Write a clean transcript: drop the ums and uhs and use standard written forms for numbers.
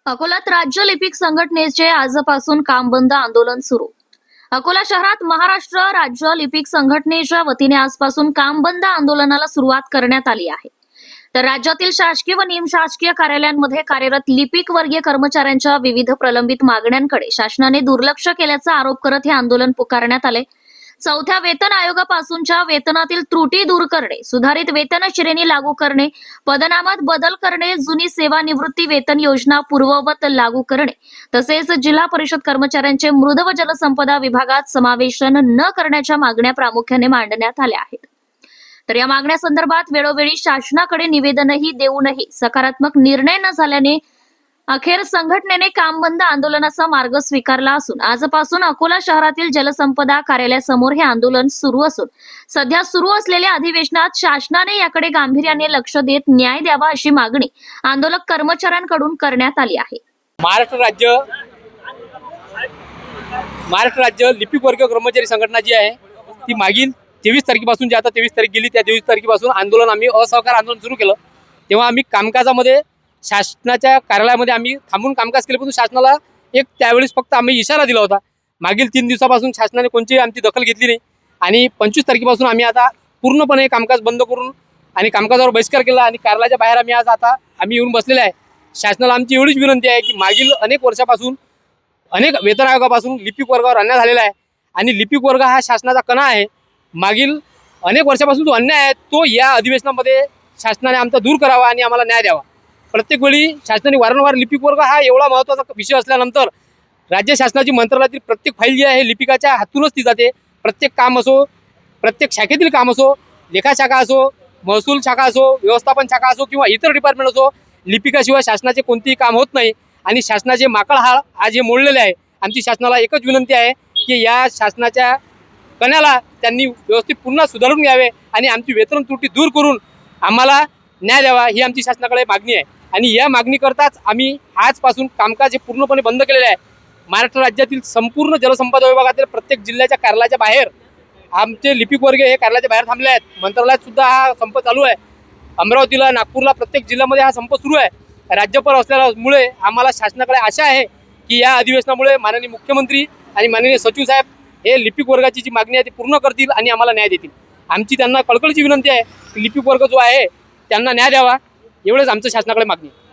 अकोल्यात राज्य लिपिक संघटनेचे आजपासून काम बंद आंदोलन सुरू. अकोला शहरात महाराष्ट्र राज्य लिपिक संघटनेच्या वतीने आजपासून काम बंद आंदोलनाला सुरुवात करण्यात आली आहे. तर राज्यातील शासकीय व निमशासकीय कार्यालयांमध्ये कार्यरत लिपिक वर्गीय कर्मचाऱ्यांच्या विविध प्रलंबित मागण्यांकडे शासनाने दुर्लक्ष केल्याचा आरोप करत हे आंदोलन पुकारण्यात आले. चौथ्या वेतन आयोगापासूनच्या वेतनातील त्रुटी दूर करणे, सुधारित वेतन श्रेणी लागू करणे, पदनामात बदल करणे, जुनी सेवानिवृत्ती वेतन योजना पूर्ववत लागू करणे, तसेच जिल्हा परिषद कर्मचाऱ्यांचे मृद व जलसंपदा विभागात समावेशन न करण्याच्या मागण्या प्रामुख्याने मांडण्यात आल्या आहेत. तर या मागण्यासंदर्भात वेळोवेळी शासनाकडे निवेदनही देऊनही सकारात्मक निर्णय न झाल्याने अखेर संघटनेने काम बंद आंदोलनाचा मार्ग स्वीकारला असून आजपासून अकोला शहरातील जलसंपदा कार्यालयासमोर हे आंदोलन सुरू असून सध्या सुरू असलेल्या अधिवेशनात शासनाने याकडे गांभीर्याने लक्ष देत न्याय द्यावा अशी मागणी आंदोलक कर्मचाऱ्यांकडून करण्यात आली आहे. महाराष्ट्र राज्य लिपिक वर्ग कर्मचारी संघटना जी आहे ती मागील 23 तारखेपासून, जे आता 23 तारीख गेली त्या 23 तारखेपासून आंदोलन आम्ही असहकार आंदोलन सुरू केलं. तेव्हा आम्ही कामकाजामध्ये शासनाच्या कार्यालयामध्ये आम्ही थांबून कामकाज केले, परंतु शासनाला एक त्यावेळेस फक्त आम्ही इशारा दिला होता. मागील 3 दिवसापासून शासनाने कोणतीही आमची दखल घेतली नाही आणि 25 तारखेपासून आम्ही आता पूर्णपणे कामकाज बंद करून आणि कामकाजावर बहिष्कार केला आणि कार्यालयाच्या बाहेर आम्ही येऊन बसलेले आहे. शासनाला आमची एवढीच विनंती आहे की मागील अनेक वर्षापासून अनेक वेतन आयोगापासून लिपिक वर्गावर अन्याय झालेला आहे आणि लिपिक वर्ग हा शासनाचा कणा आहे. मागील अनेक वर्षापासून जो अन्याय आहे तो या अधिवेशनामध्ये शासनाने आमचा दूर करावा आणि आम्हाला न्याय द्यावा. प्रत्येक वेळी शासनाने वारंवार लिपिक वर्ग हा एवढा महत्त्वाचा विषय असल्यानंतर राज्य शासनाची मंत्रालयातील प्रत्येक फाईल जी आहे लिपिकाच्या हातूनच ती जाते. प्रत्येक काम असो, प्रत्येक शाखेतील काम असो, लेखा शाखा असो, महसूल शाखा असो, व्यवस्थापन शाखा असो किंवा इतर डिपार्टमेंट असो, लिपिकाशिवाय शासनाचे कोणतेही काम होत नाही आणि शासनाचे माकड हाळ आज हे मोडलेले आहे. आमची शासनाला एकच विनंती आहे की या शासनाच्या कण्याला त्यांनी व्यवस्थित पुन्हा सुधारून घ्यावे आणि आमची वेतन त्रुटी दूर करून आम्हाला न्याय द्यावा ही आमची शासनाकडे मागणी आहे. आणि या मागणीकरताच आम्ही आजपासून कामकाज हे पूर्णपणे बंद केलेले आहे. महाराष्ट्र राज्यातील संपूर्ण जलसंपदा विभागातील प्रत्येक जिल्ह्याच्या कार्यालयाच्या बाहेर आमचे लिपिक वर्ग हे कार्यालयाच्या बाहेर थांबले आहेत. मंत्रालयात सुद्धा हा संप चालू आहे. अमरावतीला, नागपूरला प्रत्येक जिल्ह्यामध्ये हा संप सुरू आहे. राज्यपाल असल्यामुळे आम्हाला शासनाकडे आशा आहे की या अधिवेशनामुळे माननीय मुख्यमंत्री आणि माननीय सचिव साहेब हे लिपिक वर्गाची जी मागणी आहे ती पूर्ण करतील आणि आम्हाला न्याय देतील. आमची त्यांना कळकळीची विनंती आहे की लिपिक वर्ग जो आहे त्यांना न्याय द्यावा, एवढंच आमचं शासनाकडे मागणी आहे.